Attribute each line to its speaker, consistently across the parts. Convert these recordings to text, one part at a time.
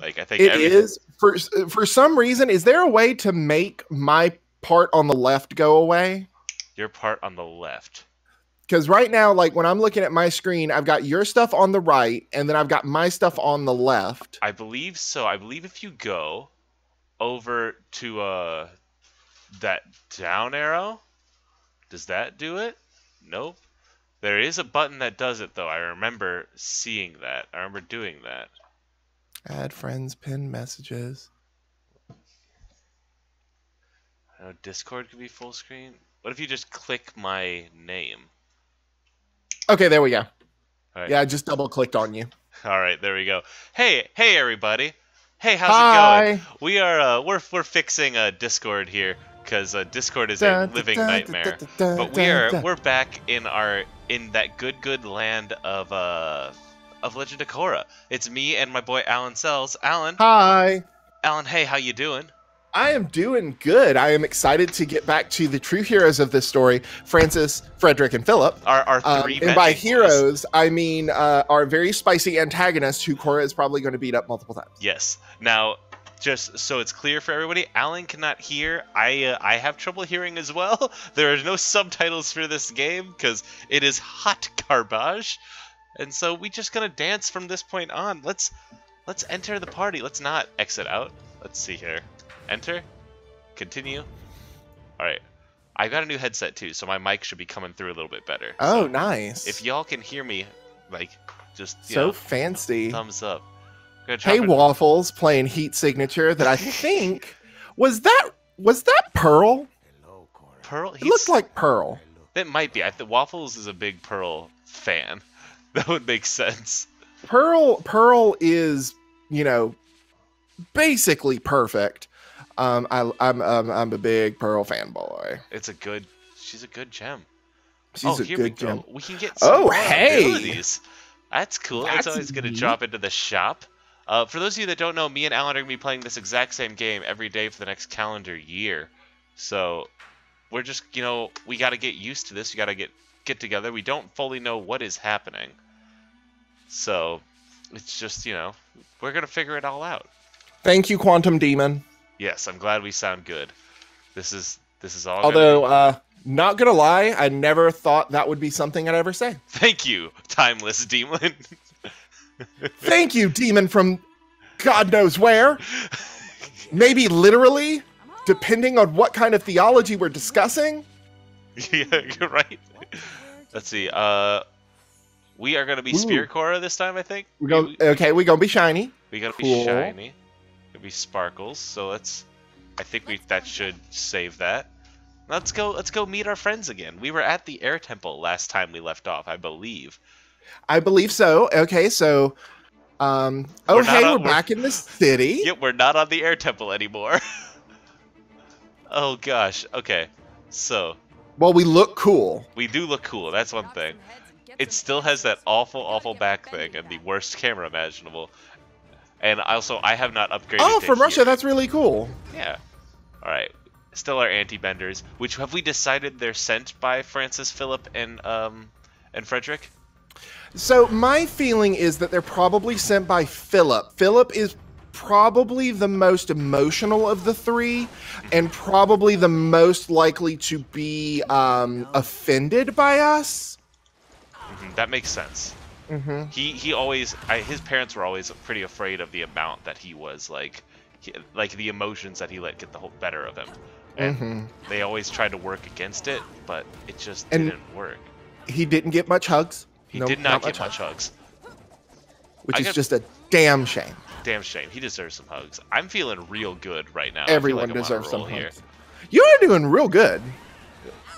Speaker 1: Like, I think
Speaker 2: it is. For some reason, is there a way to make my part on the left go away?
Speaker 1: Your part on the left.
Speaker 2: Because right now, like when I'm looking at my screen, I've got your stuff on the right, and then I've got my stuff on the left.
Speaker 1: I believe so. I believe if you go over to that down arrow, does that do it? Nope. There is a button that does it, though. I remember seeing that. I remember doing that.
Speaker 2: Add friends, pin messages.
Speaker 1: I know Discord could be full screen. What if you just click my name?
Speaker 2: Okay, there we go.
Speaker 1: Right.
Speaker 2: Yeah, I just double clicked on you.
Speaker 1: All right, there we go. Hey, everybody. Hey, how's
Speaker 2: Hi.
Speaker 1: it going? We are we're fixing Discord here because Discord is a living nightmare. But we're back in that good land of Legend of Korra. It's me and my boy Alan Sells. Alan.
Speaker 2: Hi.
Speaker 1: Alan, hey, how you doing?
Speaker 2: I am doing good. I am excited to get back to the true heroes of this story, Francis, Frederick, and Philip.
Speaker 1: Our three
Speaker 2: and by heroes, I mean our very spicy antagonists who Korra is probably going to beat up multiple times.
Speaker 1: Yes. Now, just so it's clear for everybody, Alan cannot hear. I have trouble hearing as well. There are no subtitles for this game because it is hot garbage. And so we just gonna dance from this point on. Let's enter the party. Let's not exit out. Let's see here. Enter. Continue. All right. I got a new headset too, so my mic should be coming through a little bit better.
Speaker 2: Oh,
Speaker 1: so
Speaker 2: nice.
Speaker 1: If y'all can hear me, like, just
Speaker 2: so fancy.
Speaker 1: Thumbs up.
Speaker 2: Hey, Waffles playing Heat Signature. That I think was that Pearl.
Speaker 1: Pearl.
Speaker 2: It looked like Pearl.
Speaker 1: It might be. Waffles is a big Pearl fan. That would make sense.
Speaker 2: Pearl is, basically perfect. I'm a big Pearl fanboy.
Speaker 1: She's a good gem.
Speaker 2: She's a good gem.
Speaker 1: We can get some abilities.
Speaker 2: Hey!
Speaker 1: That's cool. That's always going to drop into the shop. For those of you that don't know, me and Alan are going to be playing this exact same game every day for the next calendar year. So we're just, we got to get used to this. We got to get together. We don't fully know what is happening. So it's just, we're going to figure it all out.
Speaker 2: Thank you, Quantum Demon.
Speaker 1: Yes, I'm glad we sound good. This is all.
Speaker 2: Although, not gonna lie, I never thought that would be something I'd ever say.
Speaker 1: Thank you, Timeless Demon.
Speaker 2: Thank you, Demon from God knows where. Maybe literally, depending on what kind of theology we're discussing.
Speaker 1: Yeah, you're right. Let's see. We are gonna be Spear Korra this time, I think.
Speaker 2: We're gonna be shiny.
Speaker 1: We gotta be shiny. Be sparkles, so I think that should save that. Let's go meet our friends again. We were at the Air Temple last time we left off, I believe.
Speaker 2: I believe so. Okay, so we're back in the city.
Speaker 1: Yep, we're not on the Air Temple anymore. Oh gosh. Okay. So,
Speaker 2: well, we look cool.
Speaker 1: We do look cool. That's one thing. It still has that awful back thing and the worst camera imaginable. And also, I have not upgraded.
Speaker 2: Oh, from Russia, that's really cool.
Speaker 1: Yeah. All right. Still our anti-benders, which have we decided they're sent by Francis, Philip, and Frederick?
Speaker 2: So my feeling is that they're probably sent by Philip. Philip is probably the most emotional of the three, and probably the most likely to be offended by us.
Speaker 1: That makes sense.
Speaker 2: Mm-hmm.
Speaker 1: He always, his parents were always pretty afraid of the amount that he was like the emotions that he let get the whole better of him, and they always tried to work against it, but it just didn't work.
Speaker 2: He didn't get much hugs.
Speaker 1: He did not get much hugs,
Speaker 2: which is just a damn shame.
Speaker 1: Damn shame. He deserves some hugs. I'm feeling real good right now.
Speaker 2: Everyone deserves some hugs. You are doing real good.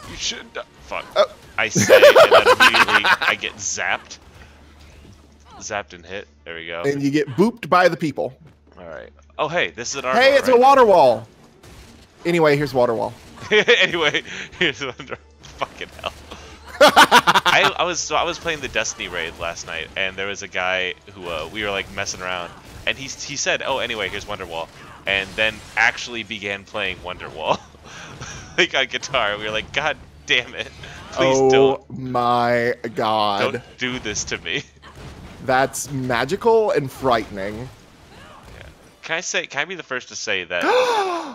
Speaker 1: You should. Fuck. Oh. I say, and then immediately I get zapped. Zapped and hit. There we go.
Speaker 2: And you get booped by the people.
Speaker 1: All right. Oh, hey, this is an armor.
Speaker 2: Hey, it's a water wall. Anyway, here's water wall.
Speaker 1: Anyway, here's under. Fucking hell. I was playing the Destiny raid last night, and there was a guy who we were like messing around, and he said, "Oh, anyway, here's Wonderwall," and then actually began playing Wonderwall, like on guitar. We were like, "God damn it! Please don't."
Speaker 2: Oh my god!
Speaker 1: Don't do this to me.
Speaker 2: That's magical and frightening.
Speaker 1: Can I be the first to say that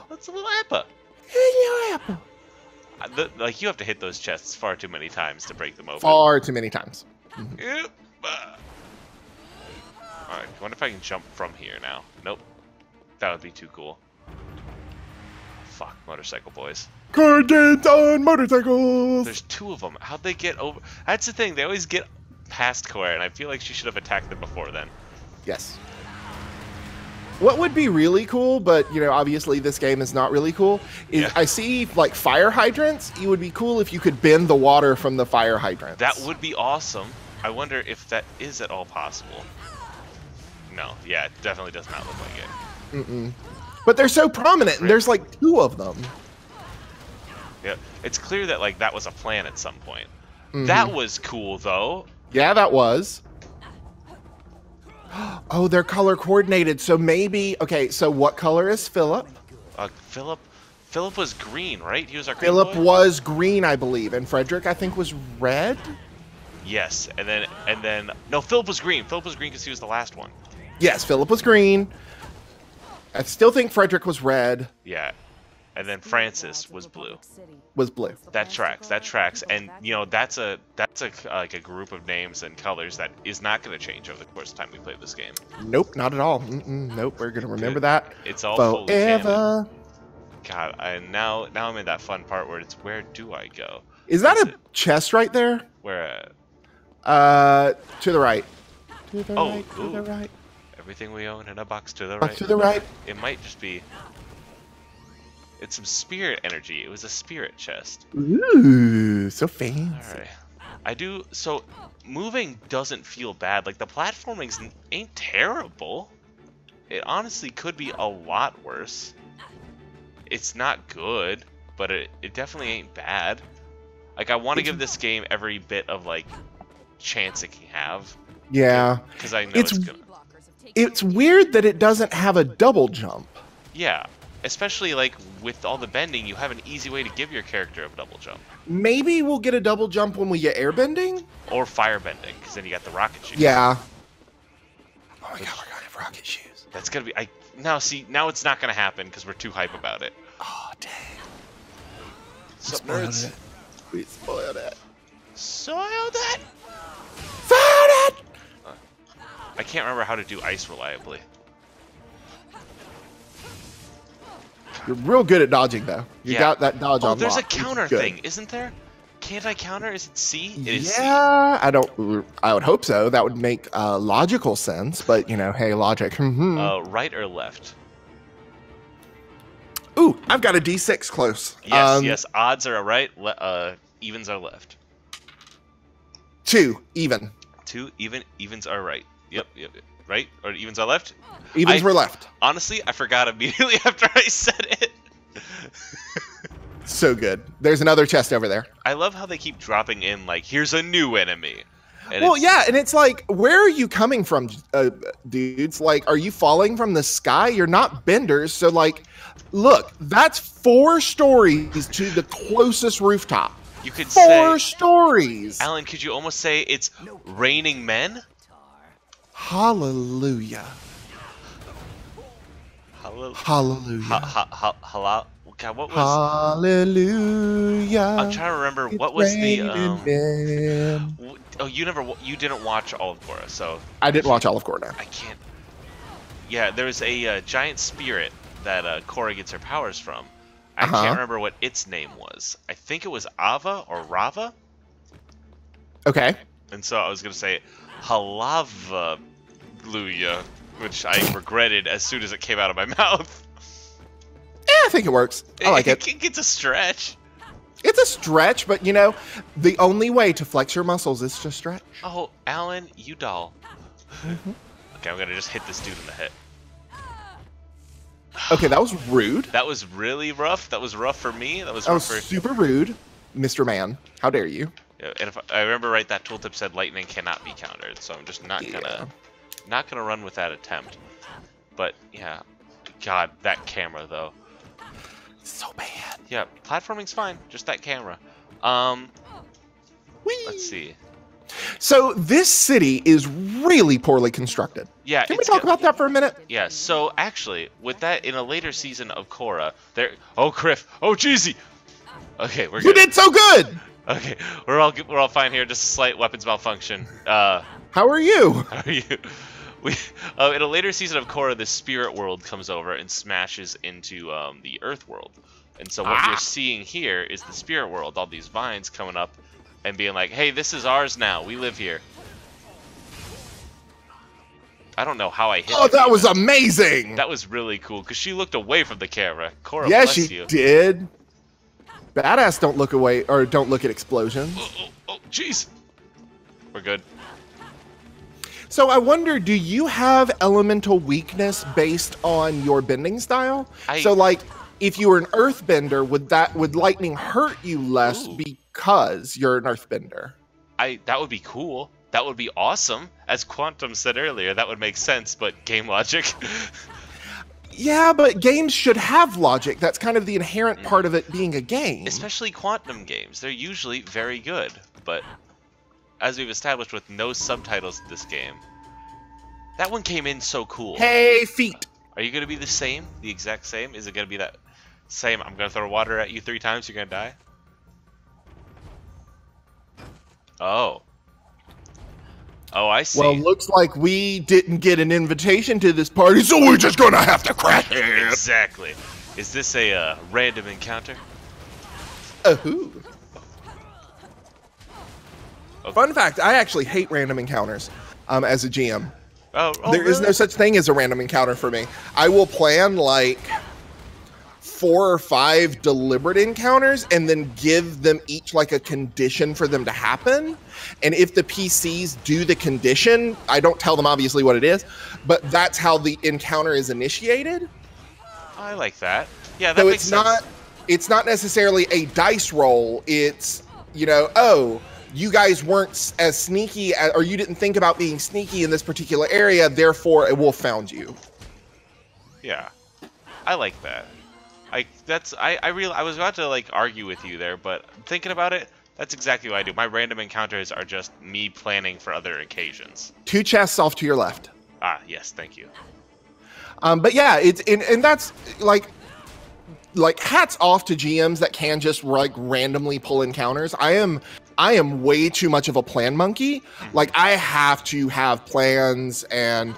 Speaker 1: that's a little apple.
Speaker 2: Hello, Apple.
Speaker 1: Like, you have to hit those chests far too many times to break them open.
Speaker 2: Far too many times.
Speaker 1: Yep. Alright, I wonder if I can jump from here now. Nope. That would be too cool. Fuck, motorcycle boys.
Speaker 2: Kids on motorcycles!
Speaker 1: There's 2 of them. How'd they get over? That's the thing, they always get past Korra, and I feel like she should have attacked them before then.
Speaker 2: Yes. What would be really cool, but, you know, obviously this game is not really cool, is
Speaker 1: Yeah.
Speaker 2: I see, like, fire hydrants. It would be cool if you could bend the water from the fire hydrants.
Speaker 1: That would be awesome. I wonder if that is at all possible. No, yeah, it definitely does not look like it.
Speaker 2: Mm-mm. But they're so prominent, and there's, like, 2 of them.
Speaker 1: Yeah, it's clear that, like, that was a plan at some point.
Speaker 2: Mm-hmm.
Speaker 1: That was cool, though.
Speaker 2: Yeah, that was. Oh, they're color coordinated. So maybe, okay, so what color is Philip?
Speaker 1: Philip was green, right? He was our green
Speaker 2: Philip
Speaker 1: boy?
Speaker 2: was green, I believe, and Frederick, I think, was red.
Speaker 1: Yes, and then no, Philip was green. Philip was green because he was the last one.
Speaker 2: Yes, Philip was green. I still think Frederick was red.
Speaker 1: Yeah, and then Francis was blue.
Speaker 2: Was blue.
Speaker 1: That tracks, and you know that's a like a group of names and colors that is not going to change over the course of time we play this game.
Speaker 2: Nope, not at all. Nope, we're gonna remember that.
Speaker 1: It's all fully
Speaker 2: forever.
Speaker 1: canon. God, now I'm in that fun part where it's where do I go?
Speaker 2: Is that a chest right there?
Speaker 1: Where?
Speaker 2: To the right. To the
Speaker 1: Oh,
Speaker 2: right. To the right.
Speaker 1: Everything we own in a box to the
Speaker 2: Back
Speaker 1: right.
Speaker 2: to the right.
Speaker 1: It might just be. It's some spirit energy. It was a spirit chest.
Speaker 2: Ooh, so fancy.
Speaker 1: Alright. I do. So, moving doesn't feel bad. Like, the platforming ain't terrible. It honestly could be a lot worse. It's not good, but it definitely ain't bad. Like, I want to give this game every bit of, like, chance it can have.
Speaker 2: Yeah.
Speaker 1: Because I know it's gonna.
Speaker 2: It's weird that it doesn't have a double jump.
Speaker 1: Yeah. Especially, like, with all the bending, you have an easy way to give your character a double jump.
Speaker 2: Maybe we'll get a double jump when we get airbending?
Speaker 1: Or fire bending, because then you got the rocket shoes.
Speaker 2: Yeah. Oh my god, we're gonna have rocket shoes.
Speaker 1: That's gonna be... Now it's not gonna happen, because we're too hype about it.
Speaker 2: Oh, dang.
Speaker 1: Sup, nerds?
Speaker 2: We spoiled it.
Speaker 1: Soiled it!
Speaker 2: Found it!
Speaker 1: I can't remember how to do ice reliably.
Speaker 2: You're real good at dodging, though. You
Speaker 1: Yeah.
Speaker 2: got that dodge on.
Speaker 1: Oh, there's a counter thing, isn't there? Can't I counter? Is it C? It is C.
Speaker 2: Yeah, I would hope so. That would make logical sense, but, you know, hey, logic.
Speaker 1: Right or left?
Speaker 2: Ooh, I've got a D6 close.
Speaker 1: Yes, yes. Odds are right, evens are left.
Speaker 2: 2, even.
Speaker 1: 2, evens are right. Yep. Right? Or evens are left?
Speaker 2: Evens were left.
Speaker 1: Honestly, I forgot immediately after I said it.
Speaker 2: So good. There's another chest over there.
Speaker 1: I love how they keep dropping in, like, here's a new enemy. And
Speaker 2: well, yeah, and it's like, where are you coming from, dudes? Like, are you falling from the sky? You're not benders, so, like, look, that's 4 stories to the closest rooftop.
Speaker 1: You could
Speaker 2: 4
Speaker 1: say...
Speaker 2: stories!
Speaker 1: Alan, could you almost say it's raining men?
Speaker 2: Hallelujah. Hallelujah.
Speaker 1: God, what was...
Speaker 2: Hallelujah.
Speaker 1: I'm trying to remember, what was the... Oh, you didn't watch all of Korra, so...
Speaker 2: I didn't watch all of Korra.
Speaker 1: I can't... Yeah, there's a giant spirit that Korra gets her powers from. I can't remember what its name was. I think it was Ava or Rava.
Speaker 2: Okay.
Speaker 1: And so I was going to say Hallelujah, which I regretted as soon as it came out of my mouth.
Speaker 2: Yeah, I think it works. I like it.
Speaker 1: It's a stretch.
Speaker 2: It's a stretch, but, you know, the only way to flex your muscles is to stretch.
Speaker 1: Oh, Alan, you doll. Okay, I'm going to just hit this dude in the head.
Speaker 2: Okay, that was rude.
Speaker 1: That was really rough. That was rough for me. That was
Speaker 2: That
Speaker 1: rough
Speaker 2: was
Speaker 1: for...
Speaker 2: super rude, Mr. Man. How dare you?
Speaker 1: Yeah, and if I remember right, that tooltip said lightning cannot be countered, so I'm just not gonna run with that attempt. But yeah, God, that camera though.
Speaker 2: So bad.
Speaker 1: Yeah, platforming's fine, just that camera. Let's see.
Speaker 2: So this city is really poorly constructed.
Speaker 1: Yeah.
Speaker 2: Can we talk about that for a minute?
Speaker 1: Yeah. So actually, with that, in a later season of Korra, there. Oh, Criff. Oh, Jeezy. Okay, we're good.
Speaker 2: You did so good.
Speaker 1: Okay, we're all fine here. Just a slight weapons malfunction.
Speaker 2: How are you?
Speaker 1: How are you? We in a later season of Korra, the spirit world comes over and smashes into the Earth world, and so what you're seeing here is the spirit world. All these vines coming up and being like, "Hey, this is ours now. We live here." I don't know how I hit.
Speaker 2: Oh, that was amazing.
Speaker 1: That was really cool because she looked away from the camera. Korra,
Speaker 2: yeah,
Speaker 1: bless
Speaker 2: she
Speaker 1: you.
Speaker 2: did. Badass don't look away or don't look at explosions.
Speaker 1: Oh, jeez. We're good.
Speaker 2: So I wonder, do you have elemental weakness based on your bending style? So like, if you were an earthbender, would lightning hurt you less because you're an earthbender?
Speaker 1: That would be cool. That would be awesome. As Quantum said earlier, that would make sense, but game logic.
Speaker 2: Yeah, but games should have logic. That's kind of the inherent part of it being a game.
Speaker 1: Especially Quantum games. They're usually very good, but as we've established with no subtitles in this game, that one came in so cool.
Speaker 2: Hey, feet.
Speaker 1: Are you going to be the same? The exact same? Is it going to be that same, I'm going to throw water at you 3 times, you're going to die? Oh. Oh, I see.
Speaker 2: Well, looks like we didn't get an invitation to this party, so we're just gonna have to crash it.
Speaker 1: Exactly. Is this a random encounter?
Speaker 2: Ooh.
Speaker 1: Okay.
Speaker 2: Fun fact, I actually hate random encounters as a GM.
Speaker 1: Oh,
Speaker 2: There is no such thing as a random encounter for me. I will plan like 4 or 5 deliberate encounters and then give them each like a condition for them to happen. And if the PCs do the condition, I don't tell them obviously what it is, but that's how the encounter is initiated.
Speaker 1: I like that. Yeah, that
Speaker 2: So
Speaker 1: makes sense.
Speaker 2: It's not necessarily a dice roll. It's, you know, oh, you guys weren't as sneaky or you didn't think about being sneaky in this particular area, therefore a wolf found you.
Speaker 1: Yeah. I like that. I was about to like argue with you there, but thinking about it, that's exactly what I do. My random encounters are just me planning for other occasions.
Speaker 2: 2 chests off to your left.
Speaker 1: Ah, yes, thank you.
Speaker 2: But yeah, it's and that's like hats off to GMs that can just like randomly pull encounters. I am way too much of a plan monkey. Like I have to have plans and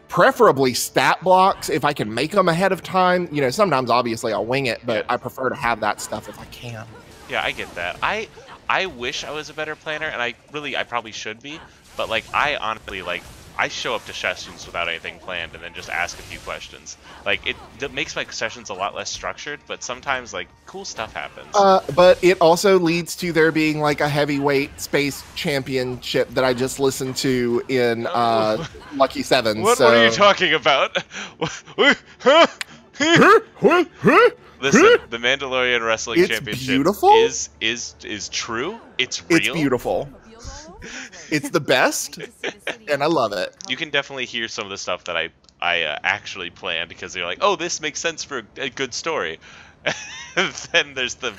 Speaker 2: preferably stat blocks if I can make them ahead of time. You know, sometimes obviously I'll wing it, but I prefer to have that stuff if I can.
Speaker 1: Yeah, I get that. I wish I was a better planner, and I probably should be, but like I honestly like I show up to sessions without anything planned and then just ask a few questions. Like it makes my sessions a lot less structured, but sometimes like cool stuff happens.
Speaker 2: But it also leads to there being like a heavyweight space championship that I just listened to in Lucky Sevens.
Speaker 1: What are you talking about? Listen, the Mandalorian Wrestling Championship
Speaker 2: beautiful.
Speaker 1: is true. It's real.
Speaker 2: It's beautiful. It's the best, and I love it.
Speaker 1: You can definitely hear some of the stuff that I actually planned because they're like, oh, this makes sense for a good story. And then there's the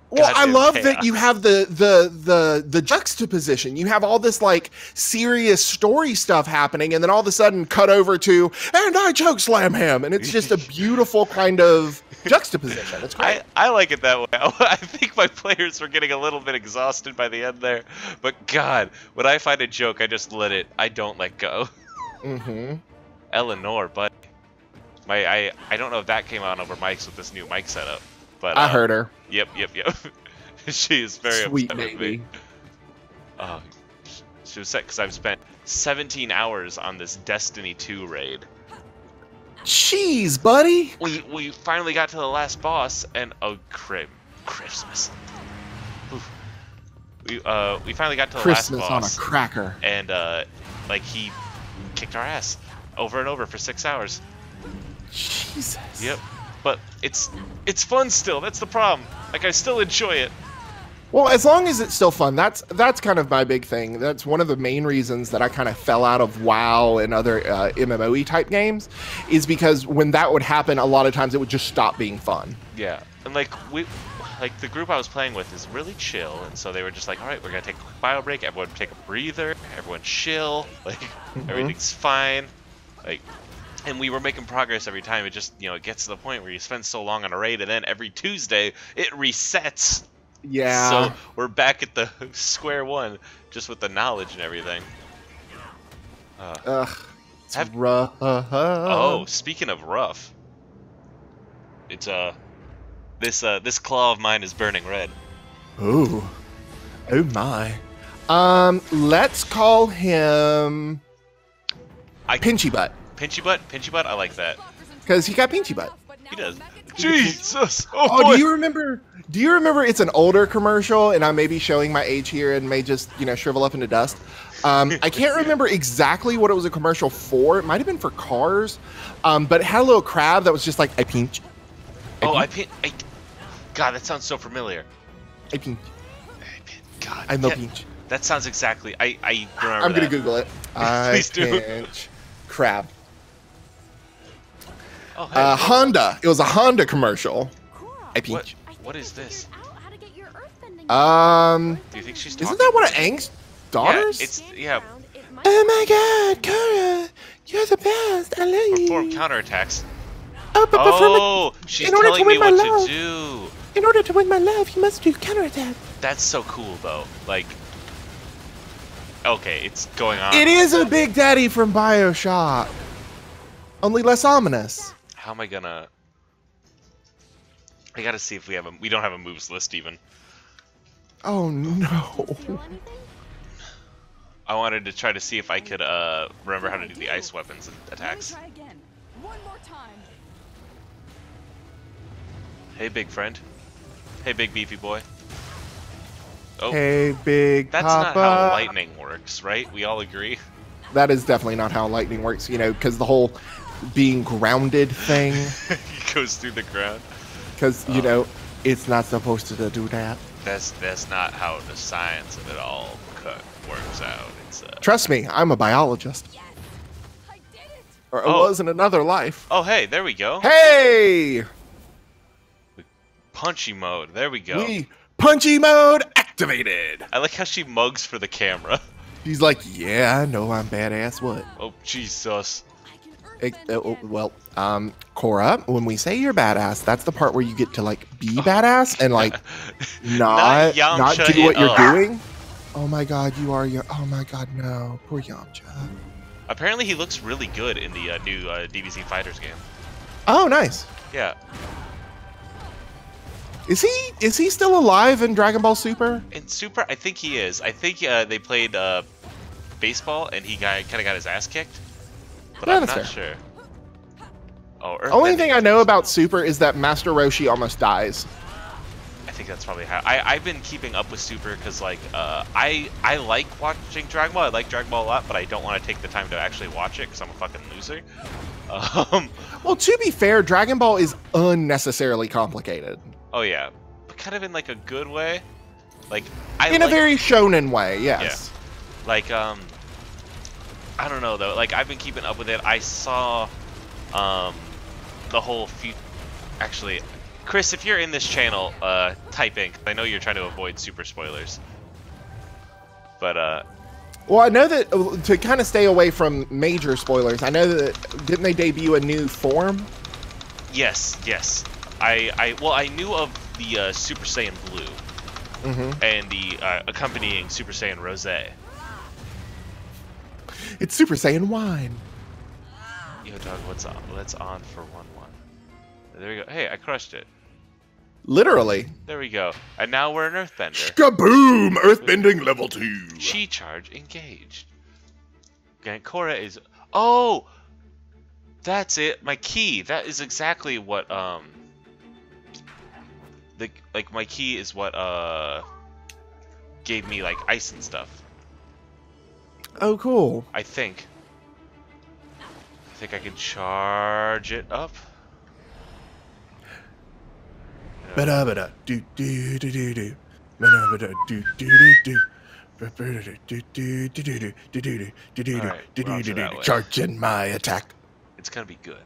Speaker 2: well, I love
Speaker 1: chaos.
Speaker 2: that you have the juxtaposition. You have all this like serious story stuff happening, and then all of a sudden cut over to and I choke slam him, and it's just a beautiful kind of juxtaposition. It's great.
Speaker 1: I like it that way. I think my players were getting a little bit exhausted by the end there, but God, when I find a joke, I just let it. I don't let go.
Speaker 2: Mm-hmm.
Speaker 1: Eleanor, but I don't know if that came out over mics with this new mic setup, but
Speaker 2: I heard her.
Speaker 1: Yep. She is very
Speaker 2: Sweet
Speaker 1: upset with
Speaker 2: baby.
Speaker 1: me. She was upset because I've spent 17 hours on this Destiny 2 raid.
Speaker 2: Jeez, buddy.
Speaker 1: We finally got to the last boss, and oh, Christmas. Oof. We finally got to the
Speaker 2: Christmas
Speaker 1: last
Speaker 2: on
Speaker 1: boss.
Speaker 2: a cracker.
Speaker 1: And like he kicked our ass over and over for 6 hours.
Speaker 2: Jesus.
Speaker 1: Yep. But it's fun still. That's the problem. Like I still enjoy it.
Speaker 2: Well, as long as it's still fun, that's kind of my big thing. That's one of the main reasons that I kind of fell out of WoW and other MMOE type games, is because when that would happen, a lot of times it would just stop being fun.
Speaker 1: Yeah, and like like the group I was playing with is really chill, and so they were just like, all right, we're gonna take a quick bio break. Everyone take a breather. Everyone chill. Like everything's fine. Like, and we were making progress every time. It just, you know, it gets to the point where you spend so long on a raid, and then every Tuesday it resets.
Speaker 2: Yeah.
Speaker 1: So we're back at the square one, just with the knowledge and everything.
Speaker 2: Ugh. It's rough.
Speaker 1: Oh, speaking of rough, it's this claw of mine is burning red.
Speaker 2: Ooh. Oh my. Let's call him Pinchy Butt.
Speaker 1: Pinchy Butt? Pinchy Butt? I like that.
Speaker 2: Because he got Pinchy Butt.
Speaker 1: He does. Jesus!
Speaker 2: Oh,
Speaker 1: boy.
Speaker 2: do you remember it's an older commercial, and I may be showing my age here and may just, you know, shrivel up into dust. I can't remember exactly what it was a commercial for. It might have been for cars. But it had a little crab that was just like, I pinch.
Speaker 1: God, that sounds so familiar.
Speaker 2: I pinch.
Speaker 1: God.
Speaker 2: I no pinch.
Speaker 1: That sounds exactly. I remember
Speaker 2: I'm going to Google it.
Speaker 1: Please do.
Speaker 2: Pinch crab.
Speaker 1: Oh, hey.
Speaker 2: Honda. It was a Honda commercial. I pinch.
Speaker 1: What is this?
Speaker 2: Do
Speaker 1: you think she's talking?
Speaker 2: Isn't that one of Aang's daughters?
Speaker 1: Yeah.
Speaker 2: Oh my God, Korra, you're the best. I love you.
Speaker 1: Perform counterattacks.
Speaker 2: Oh,
Speaker 1: she's telling me what to do.
Speaker 2: In order to win my love, you must do counterattack.
Speaker 1: That's so cool, though. Like, okay, it's going on.
Speaker 2: It is a Big Daddy from BioShock, only less ominous.
Speaker 1: How am I gonna? I gotta see if we don't have a moves list even.
Speaker 2: Oh no.
Speaker 1: I wanted to try to see if I could remember how to do the ice weapons and attacks. Hey, big friend. Hey, big beefy boy. Oh,
Speaker 2: hey, big
Speaker 1: that's
Speaker 2: Papa.
Speaker 1: not how lightning works, right? We all agree.
Speaker 2: That is definitely not how lightning works, you know, because the whole being grounded thing.
Speaker 1: It goes through the ground.
Speaker 2: Because, you know, it's not supposed to do that.
Speaker 1: That's not how the science of it all works out. It's
Speaker 2: Trust me, I'm a biologist.
Speaker 3: Yes, I did it.
Speaker 2: Or I was in another life.
Speaker 1: Oh, hey, there we go.
Speaker 2: Hey!
Speaker 1: Punchy mode. There we go.
Speaker 2: Punchy mode activated.
Speaker 1: I like how she mugs for the camera.
Speaker 2: He's like, yeah, I know I'm badass. What?
Speaker 1: Oh, Jesus.
Speaker 2: Korra, when we say you're badass, that's the part where you get to like be badass and like not do what you're doing. Oh my God, you are your. Oh my God, no, poor Yamcha.
Speaker 1: Apparently, he looks really good in the new DBZ Fighters game.
Speaker 2: Oh, nice.
Speaker 1: Yeah.
Speaker 2: Is he still alive in Dragon Ball Super?
Speaker 1: In Super, I think he is. I think they played baseball and he kind of got his ass kicked. But
Speaker 2: Yeah,
Speaker 1: I'm
Speaker 2: that's
Speaker 1: not
Speaker 2: fair.
Speaker 1: sure. Oh,
Speaker 2: Only thing I know about Super is that Master Roshi almost dies.
Speaker 1: I think that's probably how. I've been keeping up with Super because like I like watching Dragon Ball. I like Dragon Ball a lot, but I don't want to take the time to actually watch it because I'm a fucking loser.
Speaker 2: Well, to be fair, Dragon Ball is unnecessarily complicated.
Speaker 1: Oh yeah, but kind of in like a good way. Like
Speaker 2: in a very shonen way, yes.
Speaker 1: Yeah. Like I don't know though. Like I've been keeping up with it. I saw the whole few. Actually, Chris, if you're in this channel, type in. I know you're trying to avoid super spoilers. But
Speaker 2: well, I know that to kind of stay away from major spoilers. I know that didn't they debut a new form?
Speaker 1: Yes. I knew of the Super Saiyan Blue and the accompanying Super Saiyan Rose.
Speaker 2: It's Super Saiyan wine.
Speaker 1: Yo, dog, what's on? Let's on for 1-1. There we go. Hey, I crushed it.
Speaker 2: Literally.
Speaker 1: There we go. And now we're an Earthbender.
Speaker 2: Kaboom! Earthbending level 2.
Speaker 1: Chi charge engaged. Okay, Korra is. Oh, that's it. My key. That is exactly what my key is what gave me like ice and stuff.
Speaker 2: Oh, cool.
Speaker 1: I think I can charge it up.
Speaker 2: Ba-da-ba-da, do-do-do-do-do. Ba-da-ba-da, do-do-do-do.
Speaker 1: Alright, we're on to that way.
Speaker 2: Charging my attack.
Speaker 1: It's gonna be good.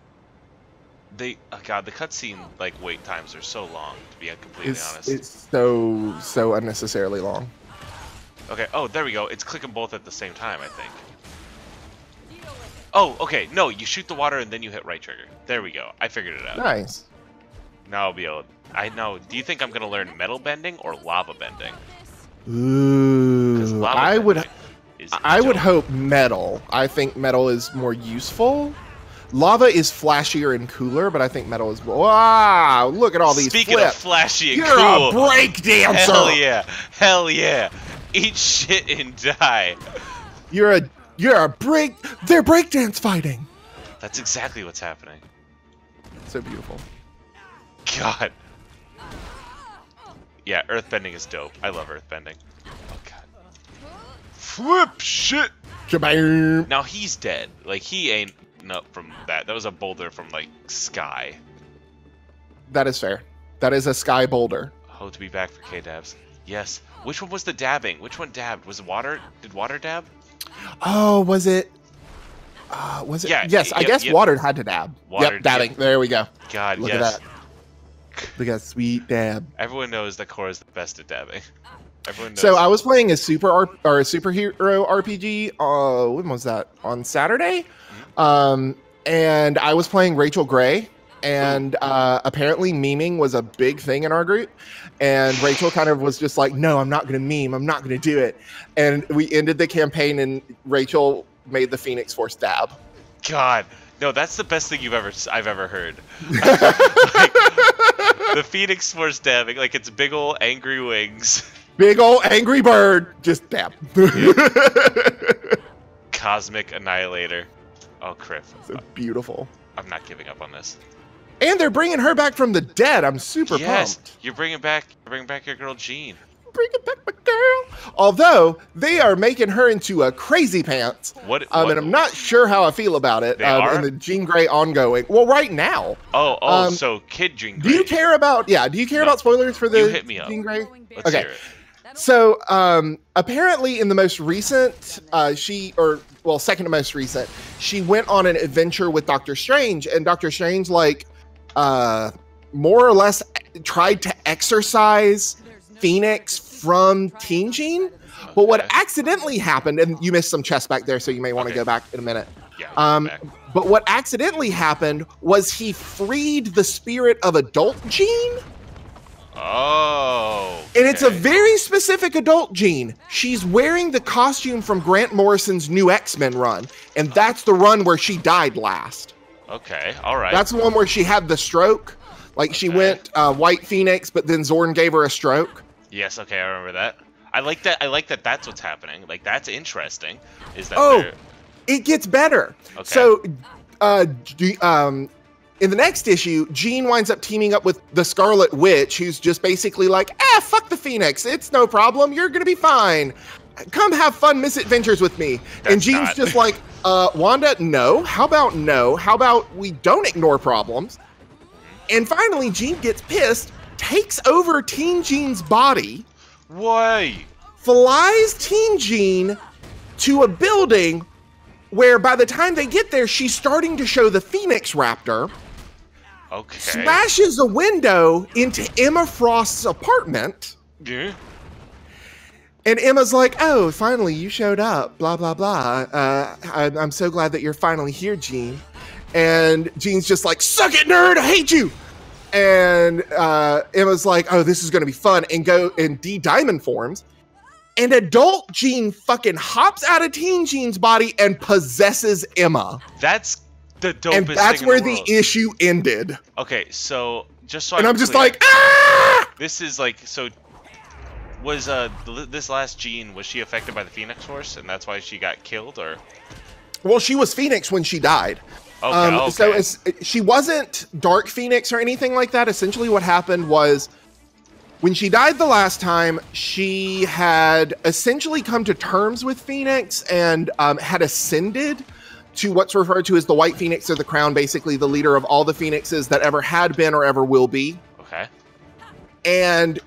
Speaker 1: oh god, the cutscene like wait times are so long. To be completely honest.
Speaker 2: It's so unnecessarily long.
Speaker 1: Okay. Oh, there we go. It's clicking both at the same time, I think. Oh, okay. No, you shoot the water and then you hit right trigger. There we go. I figured it out.
Speaker 2: Nice.
Speaker 1: Now I'll be able. I know. Do you think I'm gonna learn metal bending or lava bending?
Speaker 2: Ooh,
Speaker 1: lava
Speaker 2: I would
Speaker 1: dope.
Speaker 2: hope metal. I think metal is more useful. Lava is flashier and cooler, but I think metal is. Wow! Look at all these
Speaker 1: Speaking
Speaker 2: flips.
Speaker 1: of flashy and
Speaker 2: You're
Speaker 1: cool,
Speaker 2: a break dancer.
Speaker 1: hell yeah, hell yeah! Eat shit and die.
Speaker 2: You're a break. They're breakdance fighting.
Speaker 1: That's exactly what's happening.
Speaker 2: So beautiful.
Speaker 1: God. Yeah, earthbending is dope. I love earthbending. Oh god. Flip shit.
Speaker 2: Shabam.
Speaker 1: Now he's dead. Like he ain't up from that. That was a boulder from like sky.
Speaker 2: That is fair. That is a sky boulder.
Speaker 1: Hope to be back for K-dabs. Yes. Which one was the dabbing? Which one dabbed? Was it water? Did water dab?
Speaker 2: Oh, was it? Was it?
Speaker 1: Yeah,
Speaker 2: yes, I guess water had to dab.
Speaker 1: Water,
Speaker 2: yep, dabbing.
Speaker 1: yep.
Speaker 2: Go. There we go.
Speaker 1: God,
Speaker 2: Look
Speaker 1: yes.
Speaker 2: at that. Look at that sweet dab.
Speaker 1: Everyone knows that Korra's the best at dabbing. Everyone knows.
Speaker 2: So I was playing a superhero RPG. When was that? On Saturday. And I was playing Rachel Gray, and apparently memeing was a big thing in our group. And Rachel kind of was just like, "No, I'm not going to meme. I'm not going to do it." And we ended the campaign, and Rachel made the Phoenix Force dab.
Speaker 1: God, no, that's the best thing I've ever heard. Like, the Phoenix Force dabbing, like it's big ol' angry wings.
Speaker 2: Big ol' angry bird, just dab.
Speaker 1: Cosmic Annihilator. Oh, Criff.
Speaker 2: So beautiful.
Speaker 1: I'm not giving up on this.
Speaker 2: And they're bringing her back from the dead. I'm super pumped.
Speaker 1: You're bringing back your girl Jean.
Speaker 2: Bringing back my girl. Although they are making her into a crazy pants.
Speaker 1: What?
Speaker 2: And I'm not sure how I feel about it.
Speaker 1: They are?
Speaker 2: In the Jean Grey ongoing. Well, right now.
Speaker 1: So Kid Jean Grey.
Speaker 2: Do you care about? Yeah. Do you care about spoilers for the
Speaker 1: You hit me up.
Speaker 2: Jean Grey?
Speaker 1: Let's hear it.
Speaker 2: So apparently in the most recent, second to most recent, she went on an adventure with Doctor Strange, and Doctor Strange more or less tried to exorcise Phoenix from Teen Jean. But what accidentally happened, and you missed some chest back there, so you may want to go back in a minute.
Speaker 1: Yeah.
Speaker 2: But what accidentally happened was he freed the spirit of adult Jean.
Speaker 1: Oh.
Speaker 2: And it's a very specific adult Jean. She's wearing the costume from Grant Morrison's new X-Men run. And that's the run where she died last.
Speaker 1: Okay, all right.
Speaker 2: That's the one where she had the stroke. Like she went White Phoenix, but then Zorn gave her a stroke.
Speaker 1: Yes, okay, I remember that. I like that that's what's happening. Like, that's interesting. Is that
Speaker 2: it gets better.
Speaker 1: Okay.
Speaker 2: So, in the next issue, Jean winds up teaming up with the Scarlet Witch, who's just basically like, fuck the Phoenix. It's no problem. You're going to be fine. Come have fun misadventures with me. And Jean's just like, Wanda, no. How about no? How about we don't ignore problems? And finally, Jean gets pissed, takes over Teen Jean's body.
Speaker 1: Why?
Speaker 2: Flies Teen Jean to a building where by the time they get there, she's starting to show the Phoenix Raptor.
Speaker 1: Okay.
Speaker 2: Smashes a window into Emma Frost's apartment.
Speaker 1: Yeah.
Speaker 2: And Emma's like, oh, finally, you showed up, blah, blah, blah. I'm so glad that you're finally here, Jean. And Jean's just like, suck it, nerd, I hate you. And Emma's like, oh, this is going to be fun. And D-Diamond forms. And adult Jean fucking hops out of Teen Jean's body and possesses Emma.
Speaker 1: That's the dopest thing
Speaker 2: and that's where
Speaker 1: the
Speaker 2: issue ended.
Speaker 1: Okay, so just so
Speaker 2: and I'm just
Speaker 1: clear,
Speaker 2: like, ah!
Speaker 1: This is like, so was this last Jean, was she affected by the Phoenix Force and that's why she got killed, or?
Speaker 2: Well, she was Phoenix when she died.
Speaker 1: Okay.
Speaker 2: So she wasn't Dark Phoenix or anything like that. Essentially what happened was when she died the last time, she had essentially come to terms with Phoenix and had ascended to what's referred to as the White Phoenix or the Crown, basically the leader of all the Phoenixes that ever had been or ever will be.
Speaker 1: Okay.
Speaker 2: And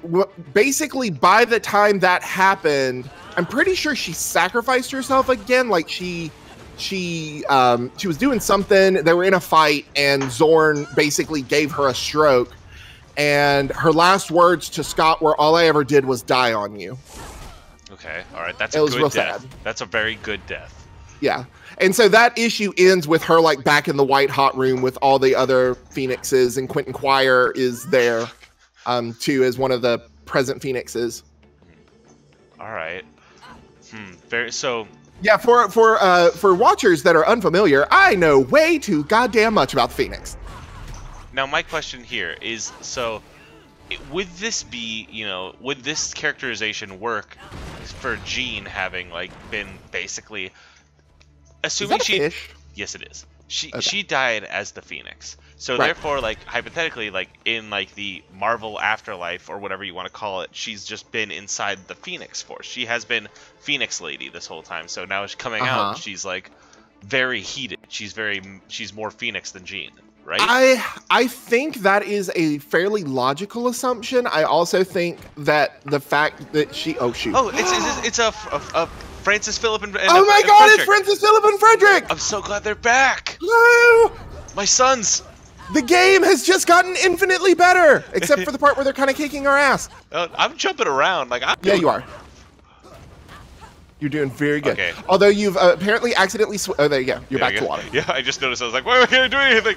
Speaker 2: basically by the time that happened, I'm pretty sure she sacrificed herself again. Like she she was doing something. They were in a fight, and Zorn basically gave her a stroke. And her last words to Scott were, "All I ever did was die on you."
Speaker 1: Okay, all right, that's a good death. That's a very good death.
Speaker 2: Yeah, and so that issue ends with her like back in the white hot room with all the other Phoenixes, and Quentin Quire is there too as one of the present Phoenixes.
Speaker 1: All right. Very so.
Speaker 2: Yeah, for watchers that are unfamiliar, I know way too goddamn much about the Phoenix.
Speaker 1: Now, my question here is, so, would this be, would this characterization work for Jean having, like, been basically, assuming she...
Speaker 2: Fish?
Speaker 1: Yes, it is. She died as the Phoenix. So, therefore, like, hypothetically, like, in, like, the Marvel afterlife, or whatever you want to call it, she's just been inside the Phoenix Force. She has been Phoenix Lady this whole time, so now she's coming out, she's, like, very heated. She's more Phoenix than Jean. Right?
Speaker 2: I think that is a fairly logical assumption. I also think that the fact that she
Speaker 1: it's a Francis Philip and
Speaker 2: oh my god,
Speaker 1: Frederick.
Speaker 2: It's Francis Philip and Frederick!
Speaker 1: I'm so glad they're back.
Speaker 2: Hello!
Speaker 1: My sons.
Speaker 2: The game has just gotten infinitely better, except for the part where they're kind of kicking our ass.
Speaker 1: I'm jumping around like
Speaker 2: yeah, you are. You're doing very good.
Speaker 1: Okay.
Speaker 2: Although you've apparently accidentally oh, there you go. You're back to water.
Speaker 1: Yeah, I just noticed. I was like, why am I doing anything?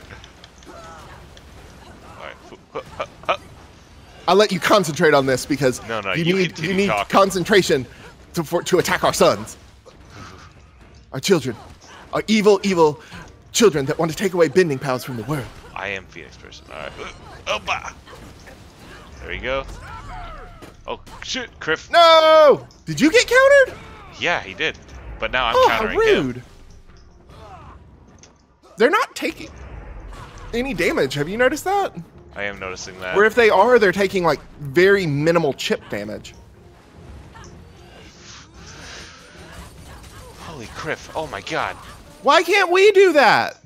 Speaker 2: I'll let you concentrate on this because you need concentration to attack our sons. Our children. Our evil children that want to take away bending powers from the world.
Speaker 1: I am Phoenix person. Alright. Opa! There you go. Oh, shit, Criff.
Speaker 2: No! Did you get countered?
Speaker 1: Yeah, he did. But now I'm countering
Speaker 2: how rude.
Speaker 1: him.
Speaker 2: They're not taking any damage. Have you noticed that?
Speaker 1: I am noticing that.
Speaker 2: Or if they are, they're taking like very minimal chip damage.
Speaker 1: Holy Criff. Oh my god.
Speaker 2: Why can't we do that?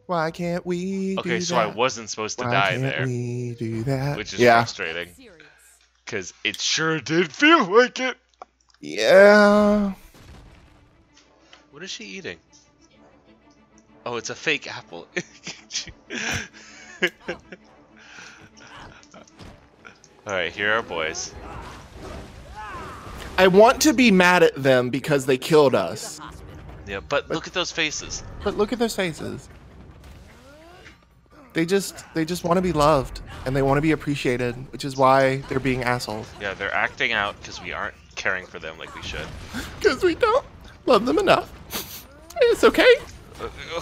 Speaker 2: Why can't we do
Speaker 1: Okay, so
Speaker 2: that?
Speaker 1: I wasn't supposed to die there.
Speaker 2: Why can't we do that?
Speaker 1: Which is frustrating. Because it sure did feel like it.
Speaker 2: Yeah.
Speaker 1: What is she eating? Oh, it's a fake apple. Alright, here are boys.
Speaker 2: I want to be mad at them because they killed us.
Speaker 1: Yeah, but look at those faces.
Speaker 2: But look at those faces. They just want to be loved and they want to be appreciated, which is why they're being assholes.
Speaker 1: Yeah, they're acting out because we aren't caring for them like we should.
Speaker 2: Because we don't love them enough. It's okay.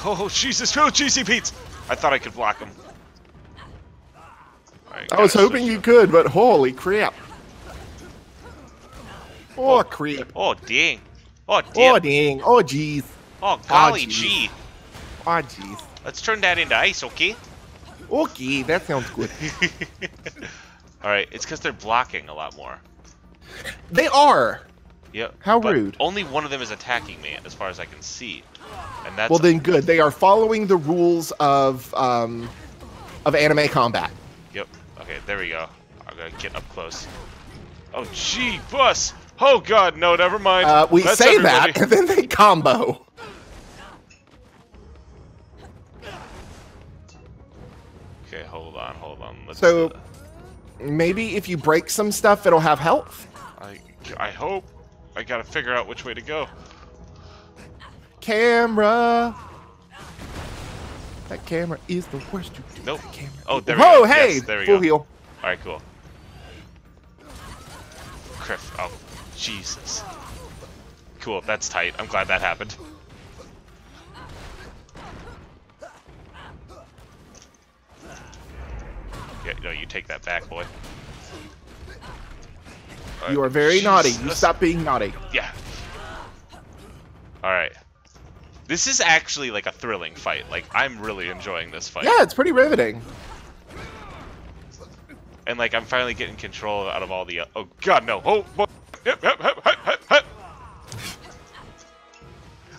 Speaker 1: Oh, Jesus. Oh, cheesy Pete's. I thought I could block him. Right,
Speaker 2: I was hoping you could, but holy crap. Oh, creep.
Speaker 1: Oh, dang. Oh, damn.
Speaker 2: Oh, dang. Oh, jeez.
Speaker 1: Oh, golly
Speaker 2: Oh,
Speaker 1: gee.
Speaker 2: Oh, jeez.
Speaker 1: Let's turn that into ice, okay?
Speaker 2: Okay, that sounds good.
Speaker 1: Alright, it's because they're blocking a lot more.
Speaker 2: They are.
Speaker 1: Yep.
Speaker 2: How
Speaker 1: but
Speaker 2: rude.
Speaker 1: Only one of them is attacking me, as far as I can see. And that's
Speaker 2: Well, then good. They are following the rules of anime combat.
Speaker 1: Yep. Okay, there we go. I'm gonna get up close. Oh, gee, bus! Oh God, no, never mind.
Speaker 2: We
Speaker 1: That's
Speaker 2: say
Speaker 1: everybody.
Speaker 2: that, and then they combo.
Speaker 1: Okay, hold on. Let's,
Speaker 2: So maybe if you break some stuff, it'll have health.
Speaker 1: I hope. I gotta figure out which way to go.
Speaker 2: Camera. That camera is the worst.
Speaker 1: Nope.
Speaker 2: That camera.
Speaker 1: Oh, there we go.
Speaker 2: Oh, hey,
Speaker 1: yes, there we
Speaker 2: full
Speaker 1: go.
Speaker 2: heal.
Speaker 1: All right, cool. Criff. Oh, Jesus. Cool, that's tight. I'm glad that happened. Yeah, no, you take that back, boy. All
Speaker 2: You
Speaker 1: right.
Speaker 2: are very naughty. You
Speaker 1: Jesus.
Speaker 2: stop being naughty.
Speaker 1: Yeah. Alright. This is actually like a thrilling fight. Like, I'm really enjoying this fight.
Speaker 2: Yeah, it's pretty riveting.
Speaker 1: And like, I'm finally getting control out of all the... oh, God, no. Oh, boy. Yep.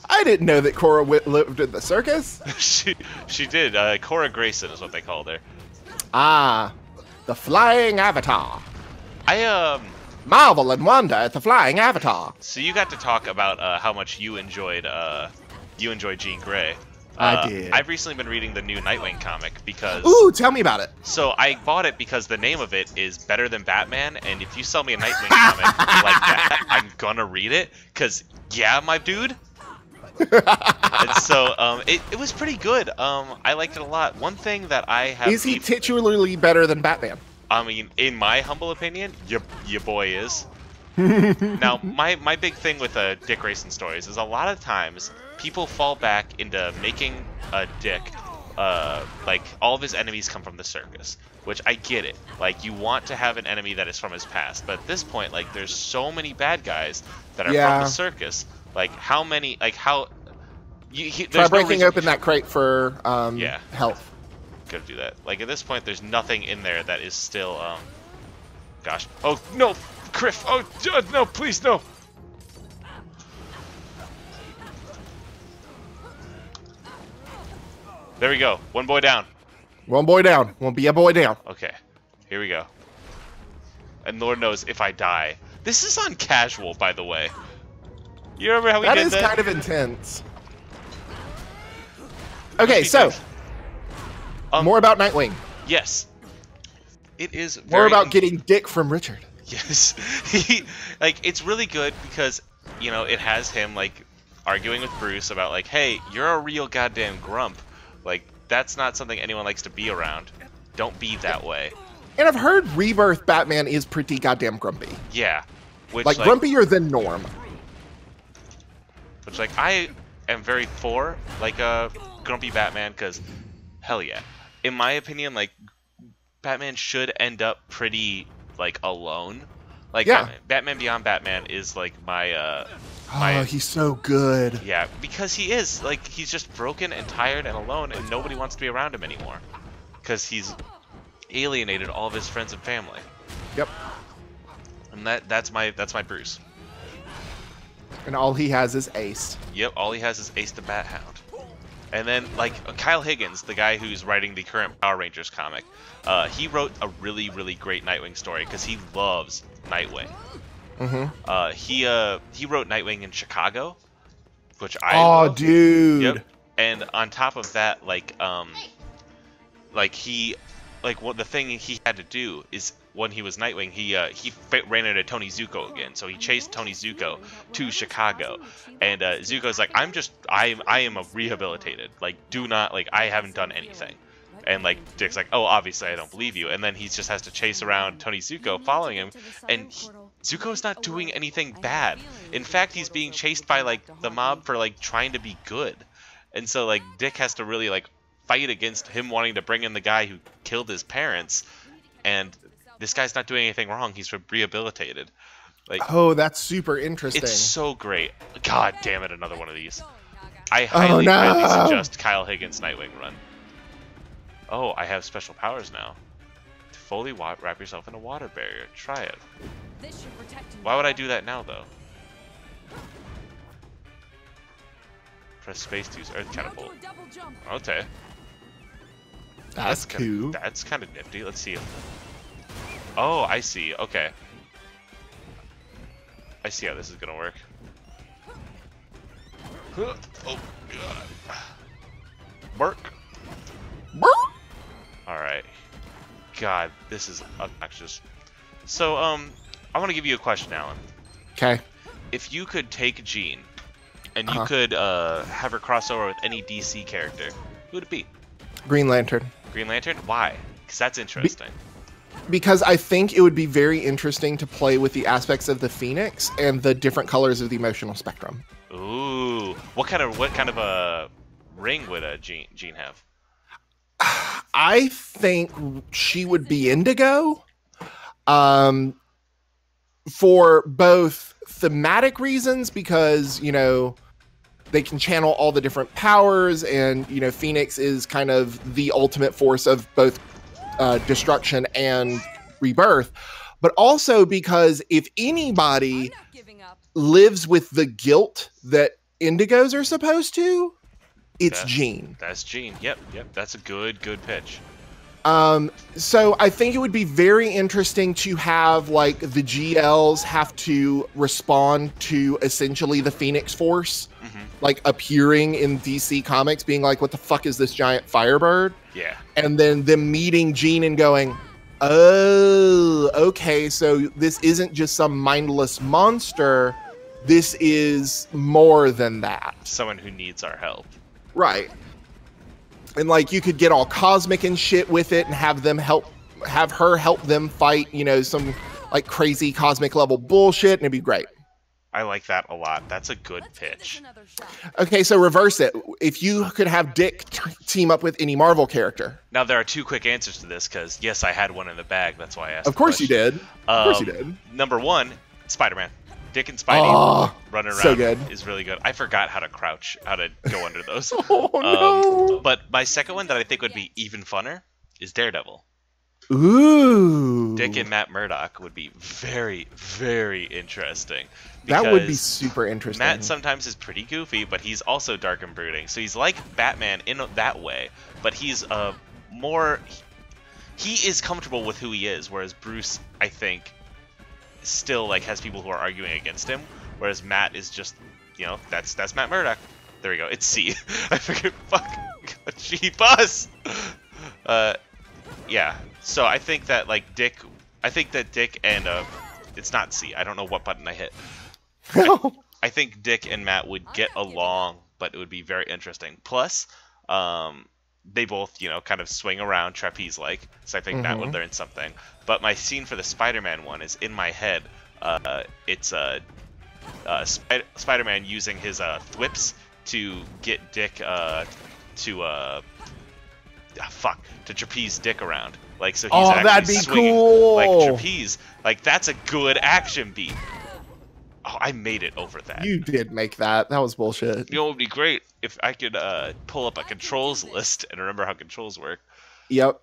Speaker 2: I didn't know that Korra lived in the circus.
Speaker 1: she did. Korra Grayson is what they called her.
Speaker 2: Ah, the flying avatar. Marvel and wonder at the flying avatar.
Speaker 1: So you got to talk about how much you enjoyed you enjoy Jean Grey.
Speaker 2: I did.
Speaker 1: I've recently been reading the new Nightwing comic because...
Speaker 2: Ooh, tell me about it.
Speaker 1: So I bought it because the name of it is Better Than Batman, and if you sell me a Nightwing comic like that, I'm gonna read it, because, yeah, my dude. And so it was pretty good. I liked it a lot. One thing that I have...
Speaker 2: Is he titularly better than Batman?
Speaker 1: I mean, in my humble opinion, your boy is. Now, my big thing with Dick Grayson stories is a lot of times people fall back into making Dick, like, all of his enemies come from the circus, which I get it. Like, you want to have an enemy that is from his past, but at this point, like, there's so many bad guys that are from the circus. Like, how many, like, how...
Speaker 2: Try breaking open that crate for health.
Speaker 1: Gotta do that. Like, at this point, there's nothing in there that is still, gosh. Oh, no! Criff! Oh, no, please, no! There we go. One boy down.
Speaker 2: One boy down. Won't be a boy down.
Speaker 1: Okay. Here we go. And Lord knows if I die. This is on casual, by the way. You remember how we did that?
Speaker 2: That is kind of intense. Okay, so... more about Nightwing.
Speaker 1: Yes. It is very...
Speaker 2: More about getting Dick from Richard.
Speaker 1: Yes. Like, it's really good because, you know, it has him, like, arguing with Bruce about, like, hey, you're a real goddamn grump. Like, that's not something anyone likes to be around. Don't be that way.
Speaker 2: And I've heard Rebirth Batman is pretty goddamn grumpy.
Speaker 1: Yeah. Which,
Speaker 2: like grumpier than norm.
Speaker 1: Which, like, I am very for, like, a grumpy Batman, because, hell yeah. In my opinion, like, Batman should end up pretty, like, alone. Like,
Speaker 2: yeah.
Speaker 1: Batman Beyond Batman is, like, my,
Speaker 2: oh, he's so good.
Speaker 1: Yeah, because he is. Like, he's just broken and tired and alone, and nobody wants to be around him anymore. Because he's alienated all of his friends and family.
Speaker 2: Yep.
Speaker 1: And that's my Bruce.
Speaker 2: And all he has is Ace.
Speaker 1: Yep, all he has is Ace the Bat Hound. And then, like, Kyle Higgins, the guy who's writing the current Power Rangers comic, he wrote a really, really great Nightwing story because he loves Nightwing. Mm-hmm. He wrote Nightwing in Chicago, which I love.
Speaker 2: Dude.
Speaker 1: Yep. And on top of that, like what the thing he had to do is when he was Nightwing, he ran into Tony Zuko again. So he chased Tony Zuko to Chicago, and Zuko's like, I am rehabilitated. Like, do not, like, I haven't done anything. And, like, Dick's like, oh, obviously I don't believe you. And then he just has to chase around Tony Zuko, following him, and Zuko's not doing anything bad. In fact, he's being chased by, like, the mob for, like, trying to be good. And so, like, Dick has to really, like, fight against him wanting to bring in the guy who killed his parents, and this guy's not doing anything wrong. He's rehabilitated. Like,
Speaker 2: oh, that's super interesting.
Speaker 1: It's so great. God damn it, another one of these. I highly suggest Kyle Higgins' Nightwing run. Oh, I have special powers now. To fully wrap yourself in a water barrier. Try it. Why would I do that now, though? Press space to use Earth Catapult. Okay.
Speaker 2: That's cool.
Speaker 1: That's kind of nifty. Let's see. Oh, I see. Okay. I see how this is gonna work. Oh, God. Work. Alright. God, this is obnoxious. So, I want to give you a question, Alan.
Speaker 2: Okay.
Speaker 1: If you could take Jean, and you could have her cross over with any DC character, who would it be?
Speaker 2: Green Lantern.
Speaker 1: Green Lantern? Why? Because that's interesting.
Speaker 2: Because I think it would be very interesting to play with the aspects of the Phoenix and the different colors of the emotional spectrum.
Speaker 1: Ooh. What kind of a ring would Jean have?
Speaker 2: I think she would be indigo. For both thematic reasons, because, you know, they can channel all the different powers, and, you know, Phoenix is kind of the ultimate force of both destruction and rebirth, but also because if anybody lives with the guilt that indigos are supposed to, it's Jean.
Speaker 1: That's Jean. Yep. That's a good pitch.
Speaker 2: So I think it would be very interesting to have like the GLs have to respond to essentially the Phoenix Force, like appearing in DC Comics, being like, "What the fuck is this giant Firebird?"
Speaker 1: Yeah.
Speaker 2: And then them meeting Jean and going, "Oh, okay, so this isn't just some mindless monster. This is more than that."
Speaker 1: Someone who needs our help.
Speaker 2: Right. And like you could get all cosmic and shit with it and have her help them fight, you know, some like crazy cosmic level bullshit, and it'd be great.
Speaker 1: I like that a lot. That's a good pitch.
Speaker 2: Okay, so reverse it. If you could have Dick team up with any Marvel character.
Speaker 1: Now there are two quick answers to this because yes, I had one in the bag. That's why I asked.
Speaker 2: Of course you did. Of course you did.
Speaker 1: Number one, Spider-Man. Dick and Spidey running around
Speaker 2: so good.
Speaker 1: is really good. I forgot how to crouch, how to go under those.
Speaker 2: Oh no!
Speaker 1: But my second one that I think would be even funner is Daredevil.
Speaker 2: Ooh.
Speaker 1: Dick and Matt Murdock would be very, very interesting.
Speaker 2: That would be
Speaker 1: because
Speaker 2: super interesting.
Speaker 1: Matt sometimes is pretty goofy, but he's also dark and brooding. So he's like Batman in that way, but he's more. He is comfortable with who he is, whereas Bruce, I think, still like has people who are arguing against him, whereas Matt is just, you know, that's Matt Murdock. There we go. It's C. I figured, fuck, G bus. Yeah. So I think that like Dick and it's not C. I don't know what button I hit. I think Dick and Matt would get along, but it would be very interesting. Plus, they both, you know, kind of swing around trapeze-like, so I think Matt would learn something. But my scene for the Spider-Man one is in my head. It's Spider-Man using his thwips to get Dick to trapeze Dick around. Like, so he's actually
Speaker 2: that'd be
Speaker 1: swinging
Speaker 2: cool.
Speaker 1: like trapeze. Like, that's a good action beat. Oh, I made it over that.
Speaker 2: You did make that. That was bullshit.
Speaker 1: You know, it would be great if I could pull up a controls list and remember how controls work.
Speaker 2: Yep.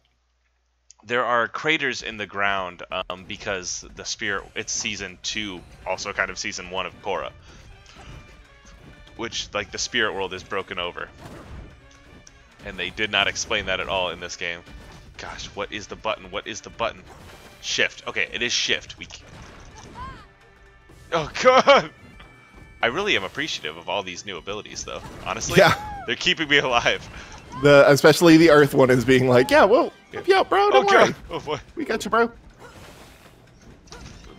Speaker 1: There are craters in the ground because the Spirit, it's Season 2, also kind of Season 1 of Korra. Which, like, the Spirit World is broken over. And they did not explain that at all in this game. Gosh, what is the button? What is the button? Shift. Okay, it is shift. Oh, God! I really am appreciative of all these new abilities, though. Honestly,
Speaker 2: Yeah.
Speaker 1: They're keeping me alive.
Speaker 2: Especially the Earth one is being like, yeah, well, yeah, bro, don't worry.
Speaker 1: Oh, boy.
Speaker 2: We got you, bro.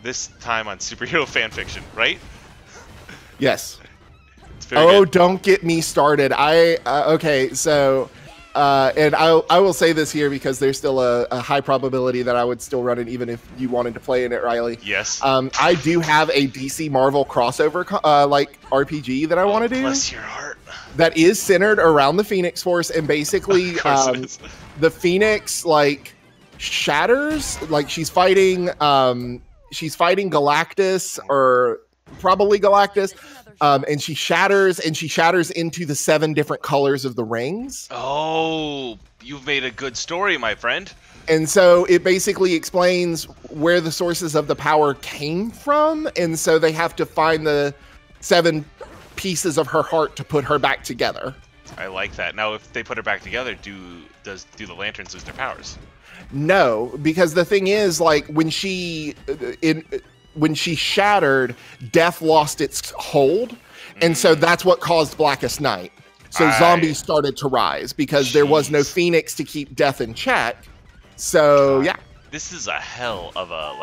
Speaker 1: This time on superhero fanfiction, right?
Speaker 2: Yes.
Speaker 1: It's very good.
Speaker 2: Don't get me started. Okay, so, and I will say this here because there's still a high probability that I would still run it even if you wanted to play in it, Riley.
Speaker 1: Yes.
Speaker 2: I do have a DC Marvel crossover like RPG that I want to do.
Speaker 1: Bless your heart.
Speaker 2: That is centered around the Phoenix Force, and basically,
Speaker 1: Of course it is.
Speaker 2: the Phoenix like shatters. Like she's fighting Galactus, or probably Galactus. And she shatters into the 7 different colors of the rings.
Speaker 1: Oh, you've made a good story, my friend.
Speaker 2: And so it basically explains where the sources of the power came from. And so they have to find the 7 pieces of her heart to put her back together.
Speaker 1: I like that. Now, if they put her back together, do the lanterns lose their powers?
Speaker 2: No, because the thing is, like, when she shattered, death lost its hold, and so that's what caused Blackest Night. So zombies started to rise because there was no Phoenix to keep death in check. So yeah,
Speaker 1: this is a hell of a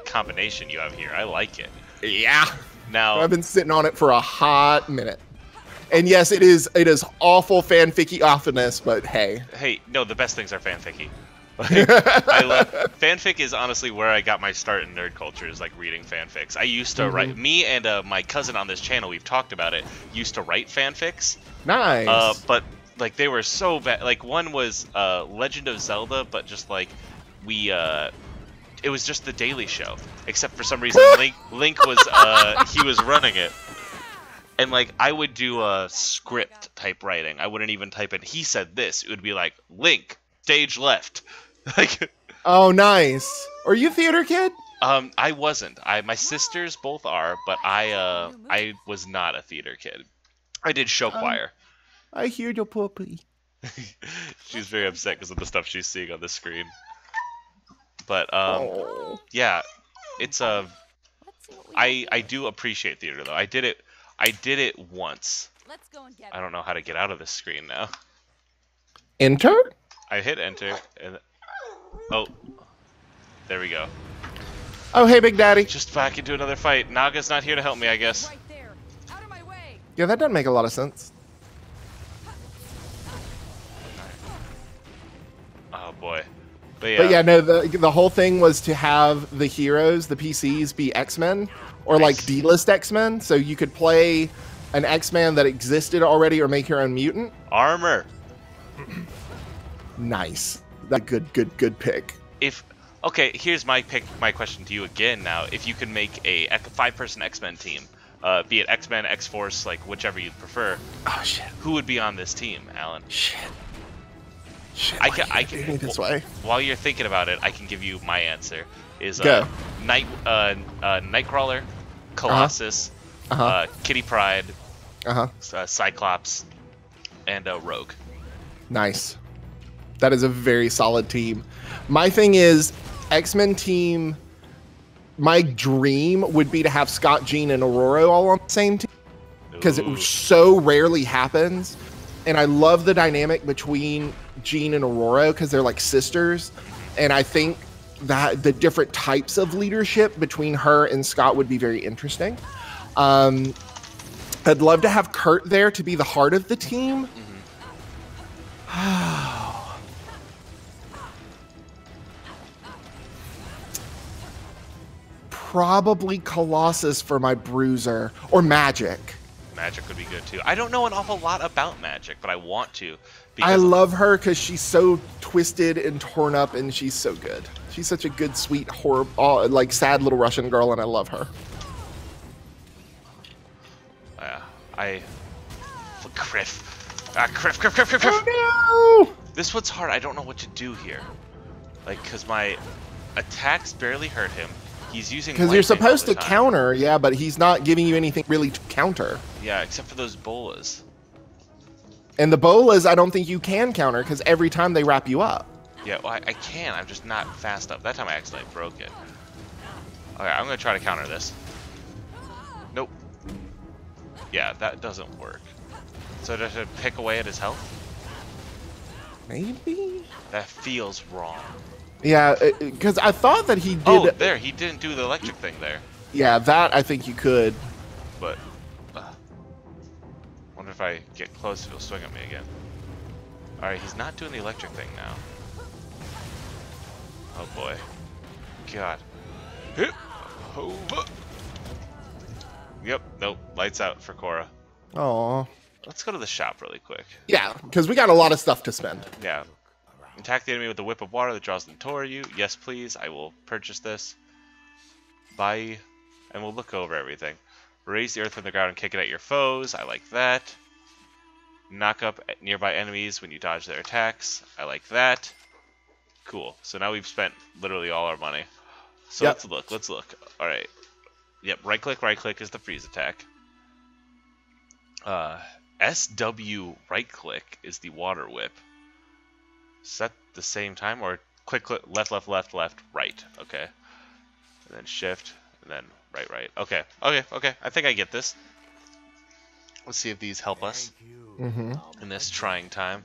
Speaker 1: combination you have here. I like it.
Speaker 2: Yeah.
Speaker 1: Now
Speaker 2: I've been sitting on it for a hot minute. And yes, it is awful fanficky awfulness, but hey.
Speaker 1: Hey, no, the best things are fanficky. I love fanfic is honestly where I got my start in nerd culture, is like reading fanfics. I used to write, me and my cousin on this channel, we've talked about it, used to write fanfics.
Speaker 2: Nice.
Speaker 1: But like they were so bad. Like one was Legend of Zelda, but just like it was just the Daily Show, except for some reason Link was he was running it. And like I would do a script type writing. I wouldn't even type in "he said this." It would be like Link, stage left. Like,
Speaker 2: oh, nice. Are you a theater kid?
Speaker 1: I wasn't. My sisters both are, but I was not a theater kid. I did show choir.
Speaker 2: I hear your puppy.
Speaker 1: She's very upset because of the stuff she's seeing on the screen. But
Speaker 2: Oh.
Speaker 1: yeah, it's a.
Speaker 3: Let's see what we
Speaker 1: I do appreciate theater though. I did it once.
Speaker 3: Let's go and get
Speaker 1: I don't know how to get out of this screen now.
Speaker 2: Enter?
Speaker 1: I hit enter and oh, there we go.
Speaker 2: Oh, hey, Big Daddy.
Speaker 1: Just back into another fight. Naga's not here to help me, I guess.
Speaker 3: right there. Out of my way.
Speaker 2: Yeah, that doesn't make a lot of sense.
Speaker 1: Oh boy. But
Speaker 2: But yeah, no, the whole thing was to have the heroes, the PCs, be X-Men or like
Speaker 1: Nice.
Speaker 2: D-list X-Men, so you could play an X-Man that existed already or make your own mutant.
Speaker 1: armor.
Speaker 2: Nice. That good pick.
Speaker 1: If okay, here's my question to you again now. If you could make a 5-person X-Men team, be it X-Men, X-Force, like whichever you prefer,
Speaker 2: Oh shit.
Speaker 1: who would be on this team, Alan?
Speaker 2: Shit.
Speaker 1: I can
Speaker 2: do it this way.
Speaker 1: While you're thinking about it, I can give you my answer. Is
Speaker 2: Go.
Speaker 1: Nightcrawler, Colossus, Kitty Pryde, Cyclops, and Rogue.
Speaker 2: Nice. That is a very solid team. My thing is, X-Men team, my dream would be to have Scott, Jean, and Aurora all on the same team. Because it
Speaker 1: Ooh.
Speaker 2: so rarely happens. And I love the dynamic between Jean and Aurora because they're like sisters. And I think that the different types of leadership between her and Scott would be very interesting. I'd love to have Kurt there to be the heart of the team. Probably Colossus for my bruiser or Magic.
Speaker 1: Magic would be good too. I don't know an awful lot about Magic, but I want to.
Speaker 2: I love her because she's so twisted and torn up, and she's so good. She's such a good, sweet, horrible, like sad little Russian girl, and I love her.
Speaker 1: Criff. Criff.
Speaker 2: Oh no!
Speaker 1: This one's hard. I don't know what to do here. Like, because my attacks barely hurt him. He's using
Speaker 2: Because you're
Speaker 1: lightning all
Speaker 2: supposed
Speaker 1: the
Speaker 2: to
Speaker 1: time.
Speaker 2: counter, yeah, but he's not giving you anything really to counter.
Speaker 1: Yeah, except for those bolas.
Speaker 2: And the bolas, I don't think you can counter because every time they wrap you up.
Speaker 1: Yeah, well, I can. I'm just not fast enough. That time I accidentally broke it. Okay, I'm going to try to counter this. Nope. Yeah, that doesn't work. So does it pick away at his health?
Speaker 2: Maybe?
Speaker 1: That feels wrong.
Speaker 2: Yeah, because I thought that he did.
Speaker 1: Oh, there. He didn't do the electric thing there.
Speaker 2: Yeah, that I think you could.
Speaker 1: But, wonder if I get close if he'll swing at me again. Alright, he's not doing the electric thing now. Oh boy. God. Yep, nope. Lights out for Korra.
Speaker 2: Aw.
Speaker 1: Let's go to the shop really quick.
Speaker 2: Yeah, because we got a lot of stuff to spend.
Speaker 1: Yeah. Attack the enemy with a whip of water that draws them toward you. Yes, please. I will purchase this. Buy. And we'll look over everything. Raise the earth from the ground and kick it at your foes. I like that. Knock up nearby enemies when you dodge their attacks. I like that. Cool. So now we've spent literally all our money. So
Speaker 2: Yep.
Speaker 1: let's look. Alright. Yep, right click is the freeze attack. SW right click is the water whip. Set the same time or click left, right. Okay. And then shift and then right. Okay. I think I get this. Let's see if these help us in this trying time.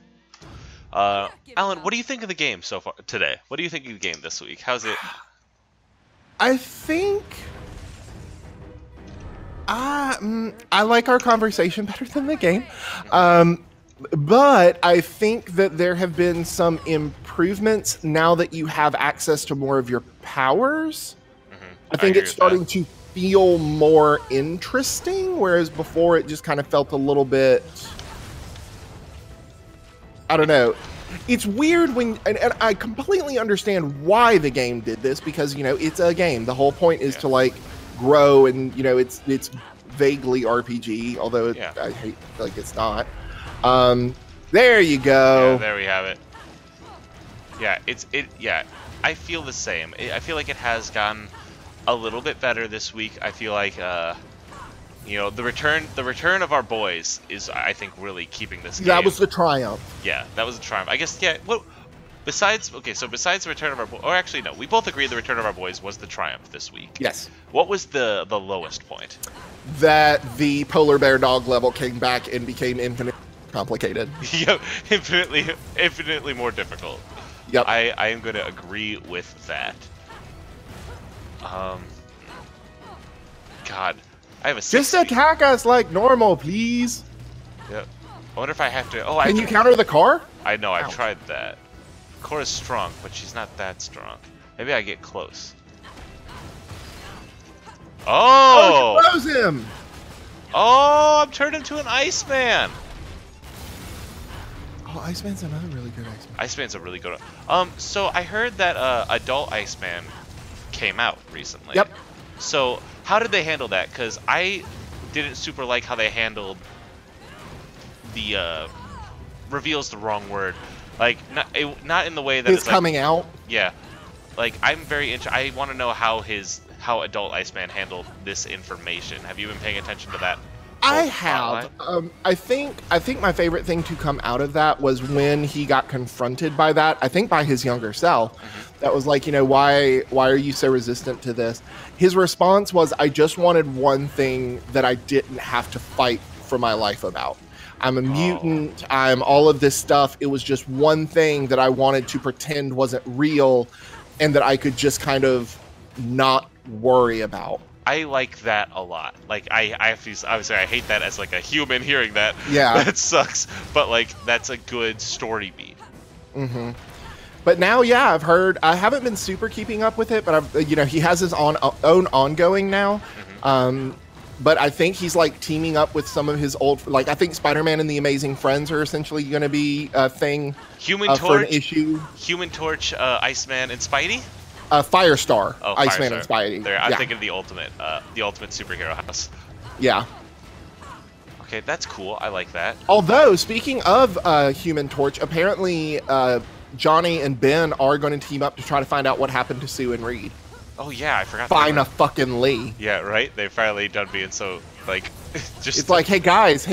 Speaker 1: Alan, what do you think of the game so far today? What do you think of the game this week? How's it?
Speaker 2: I think I like our conversation better than the game. But I think that there have been some improvements now that you have access to more of your powers. I think
Speaker 1: agree
Speaker 2: it's
Speaker 1: with
Speaker 2: starting
Speaker 1: that.
Speaker 2: to feel more interesting, whereas before it just kind of felt a little bit, I don't know. It's weird when, and I completely understand why the game did this because, you know, it's a game. The whole point is to like grow and, you know, it's vaguely RPG, although
Speaker 1: Yeah.
Speaker 2: I hate, like it's not. There you go.
Speaker 1: Yeah, there we have it. Yeah, I feel the same. I feel like it has gotten a little bit better this week. I feel like You know, the return of our boys is, I think, really keeping this game.
Speaker 2: That was the triumph.
Speaker 1: Yeah, that was a triumph. I guess, yeah, well, besides the return of our boys, or actually, no, we both agree the return of our boys was the triumph this week.
Speaker 2: Yes.
Speaker 1: What was the lowest point?
Speaker 2: That the polar bear dog level came back and became infinitely complicated.
Speaker 1: Yep, infinitely more difficult.
Speaker 2: Yep.
Speaker 1: I am going to agree with that. God, I have a
Speaker 2: Just attack us like normal, please.
Speaker 1: Yep. I wonder if I have to. Oh, I
Speaker 2: Can you counter the car?
Speaker 1: I know. I've
Speaker 2: Ouch.
Speaker 1: tried that. Korra's strong, but she's not that strong. Maybe I get close.
Speaker 2: Oh,
Speaker 1: Oh!
Speaker 2: she throws him.
Speaker 1: Oh! I'm turned into an Iceman.
Speaker 2: Oh, Iceman's another really good Iceman.
Speaker 1: Iceman's a really good one. So I heard that adult Iceman came out recently.
Speaker 2: Yep.
Speaker 1: So how did they handle that? Because I didn't super like how they handled the reveal's the wrong word. Like not in the way that
Speaker 2: It's
Speaker 1: it's like,
Speaker 2: coming out.
Speaker 1: yeah. Like I'm very I want to know how adult Iceman handled this information. Have you been paying attention to that?
Speaker 2: I
Speaker 1: whole
Speaker 2: have.
Speaker 1: plotline?
Speaker 2: I think my favorite thing to come out of that was when he got confronted by that. I think by his younger self. That was like, you know, why are you so resistant to this? His response was, I just wanted one thing that I didn't have to fight for my life about. I'm a mutant. I'm all of this stuff. It was just one thing that I wanted to pretend wasn't real and that I could just kind of not worry about.
Speaker 1: I like that a lot. Like I have to, obviously I hate that as like a human hearing that.
Speaker 2: Yeah.
Speaker 1: That sucks. But like that's a good story beat.
Speaker 2: Mm-hmm. But now, yeah, I've heard. I haven't been super keeping up with it, but he has his own ongoing now. But I think he's like teaming up with some of his old, like I think Spider-Man and the Amazing Friends are essentially going to be a thing.
Speaker 1: Human
Speaker 2: for
Speaker 1: Torch,
Speaker 2: an issue.
Speaker 1: Human Torch, Iceman, and Spidey.
Speaker 2: Firestar,
Speaker 1: Oh,
Speaker 2: Iceman
Speaker 1: Firestar.
Speaker 2: and Spidey.
Speaker 1: There, I'm
Speaker 2: yeah.
Speaker 1: thinking of the ultimate superhero house.
Speaker 2: Yeah.
Speaker 1: Okay, that's cool. I like that.
Speaker 2: Although, speaking of Human Torch, apparently Johnny and Ben are going to team up to try to find out what happened to Sue and Reed.
Speaker 1: Oh yeah, I forgot.
Speaker 2: Finally.
Speaker 1: Yeah, right. They finally done being so like, just.
Speaker 2: It's like, hey guys,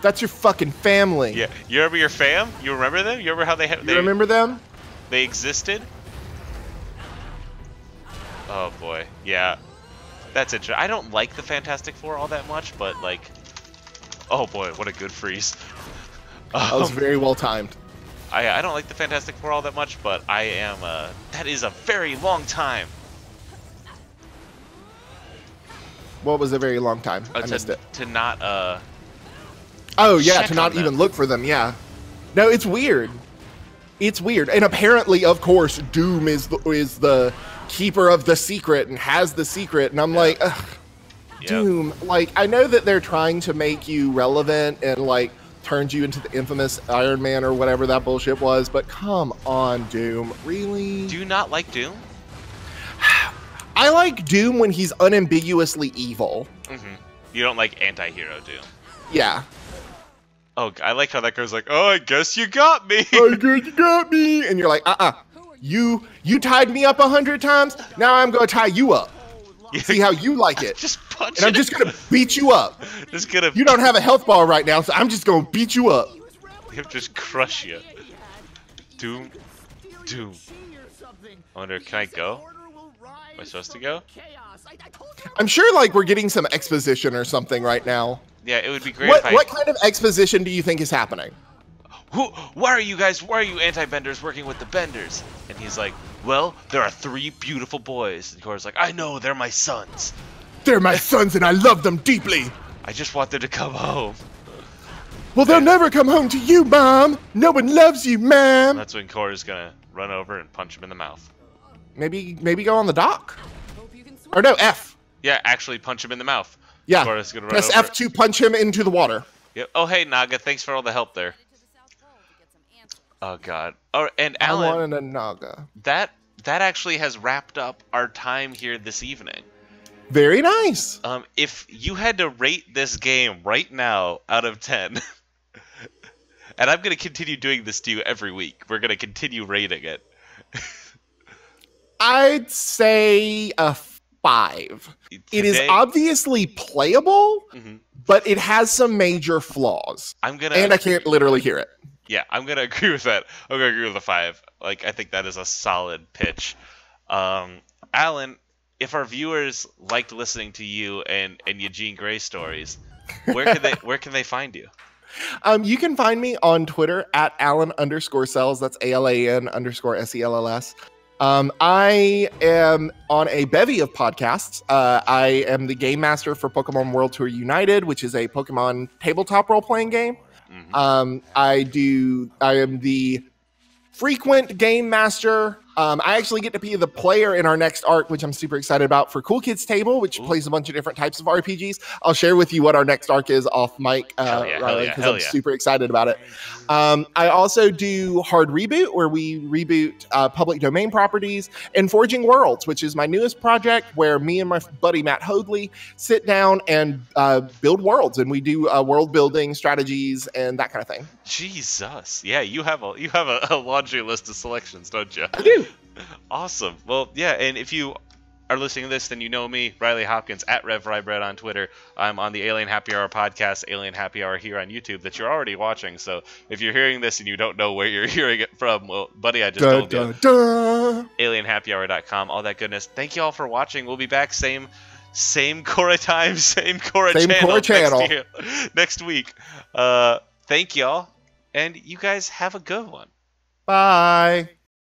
Speaker 2: that's your fucking family.
Speaker 1: Yeah, you remember your fam? You remember them? You remember how they
Speaker 2: You remember them?
Speaker 1: They existed. Oh boy, yeah, that's interesting. I don't like the Fantastic Four all that much, but like, oh boy, what a good freeze.
Speaker 2: That was very well timed.
Speaker 1: I don't like the Fantastic Four all that much, but I am. That is a very long time.
Speaker 2: What was a very long time? I missed it.
Speaker 1: To not
Speaker 2: Oh yeah,
Speaker 1: check
Speaker 2: to not
Speaker 1: on
Speaker 2: even
Speaker 1: them.
Speaker 2: look for them. Yeah. No, it's weird. It's weird, and apparently, of course, Doom is the keeper of the secret and has the secret, and I'm like, ugh,
Speaker 1: Yep.
Speaker 2: Doom. Like, I know that they're trying to make you relevant and like turns you into the infamous Iron Man or whatever that bullshit was, but come on, Doom, really?
Speaker 1: Do you not like Doom?
Speaker 2: I like Doom when he's unambiguously evil.
Speaker 1: You don't like anti-hero Doom.
Speaker 2: Yeah.
Speaker 1: Oh, I like how that girl's like, oh, I guess you got me.
Speaker 2: Oh, good, you got me, and you're like, You tied me up 100 times. Now I'm gonna tie you up. See how you like it.
Speaker 1: Just punch
Speaker 2: And I'm
Speaker 1: it.
Speaker 2: just gonna beat you up.
Speaker 1: Just gonna.
Speaker 2: You don't have a health bar right now, so I'm just gonna beat you up.
Speaker 1: He'll just crush you. Doom. I wonder, can I go? Am I supposed to go?
Speaker 2: I'm sure like we're getting some exposition or something right now.
Speaker 1: Yeah, it would be great if I.
Speaker 2: What kind of exposition do you think is happening?
Speaker 1: Why are you anti-benders working with the benders? And he's like, well, there are 3 beautiful boys. And Korra's like, I know, they're my sons.
Speaker 2: They're my sons and I love them deeply.
Speaker 1: I just want them to come home.
Speaker 2: Well, they'll never come home to you, Mom. No one loves you, Mom.
Speaker 1: That's when Korra's gonna run over and punch him in the mouth.
Speaker 2: Maybe go on the dock. Or no, F.
Speaker 1: Yeah, actually punch him in the mouth.
Speaker 2: Yeah.
Speaker 1: Korra's gonna run
Speaker 2: Press
Speaker 1: over.
Speaker 2: F to punch him into the water.
Speaker 1: Yep. Oh, hey, Naga, thanks for all the help there. Oh, God. Oh, and
Speaker 2: I
Speaker 1: Alan,
Speaker 2: wanted a Naga.
Speaker 1: that actually has wrapped up our time here this evening.
Speaker 2: Very nice.
Speaker 1: If you had to rate this game right now out of 10, and I'm going to continue doing this to you every week, we're going to continue rating it.
Speaker 2: I'd say a 5. It is
Speaker 1: Today-
Speaker 2: obviously playable,
Speaker 1: Mhm.
Speaker 2: but it has some major flaws.
Speaker 1: I'm gonna
Speaker 2: And I can't literally hear it.
Speaker 1: Yeah, I'm gonna agree with that. I'm gonna agree with the 5. Like, I think that is a solid pitch. Alan, if our viewers liked listening to you and Eugene Gray stories, where can they find you?
Speaker 2: You can find me on Twitter at Alan_Sells. That's ALAN_SELLS. I am on a bevy of podcasts. I am the game master for Pokemon World Tour United, which is a Pokemon tabletop role-playing game.
Speaker 1: Mm-hmm.
Speaker 2: I am the frequent game master. I actually get to be the player in our next arc, which I'm super excited about, for Cool Kids Table, which plays a bunch of different types of RPGs. I'll share with you what our next arc is off mic, Riley, because I'm super excited about it. I also do Hard Reboot, where we reboot public domain properties, and Forging Worlds, which is my newest project, where me and my buddy Matt Hoadley sit down and build worlds, and we do world building strategies and that kind of thing.
Speaker 1: Jesus, yeah, you have a laundry list of selections, don't you?
Speaker 2: I do.
Speaker 1: Awesome. Well, yeah, and if you are listening to this, then you know me, Riley Hopkins, at RevRyBread on Twitter. I'm on the Alien Happy Hour podcast, Alien Happy Hour here on YouTube, that you're already watching. So if you're hearing this and you don't know where you're hearing it from, well, buddy, I just told you. AlienHappyHour.com, all that goodness. Thank you all for watching. We'll be back same Korra time, same Korra channel. Next week. Thank y'all, and you guys have a good one.
Speaker 2: Bye.